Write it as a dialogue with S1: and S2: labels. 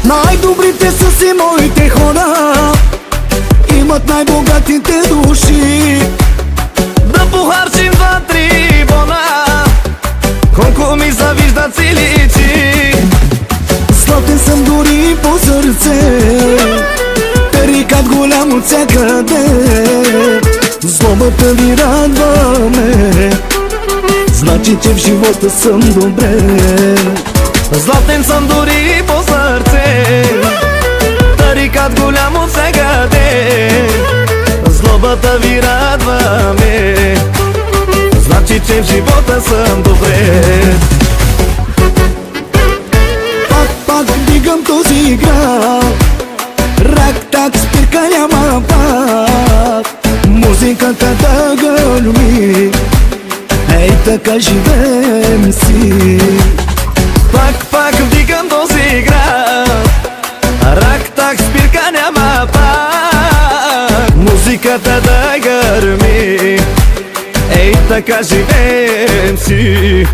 S1: Най-добрите са си моите хора, имат най-богатите души.
S2: Да похарчим 2-3 бона, колко ми завиждат си личи.
S1: Златен съм дори по сърце, тарикат голям от всякъде. Злобата ви радваме, значи че в живота съм добре.
S2: Златен съм дори по сърце, тарикат голям от всякъде. Злобата ви радваме, значи че в живота съм добре.
S1: Пак дигам този град, рак-так спирка няма пак. Музиката да гърми, ей така живеем си.
S2: Пак вдигам този град, рак-так спирка няма пак. Музиката да гърми, ей така живеем си.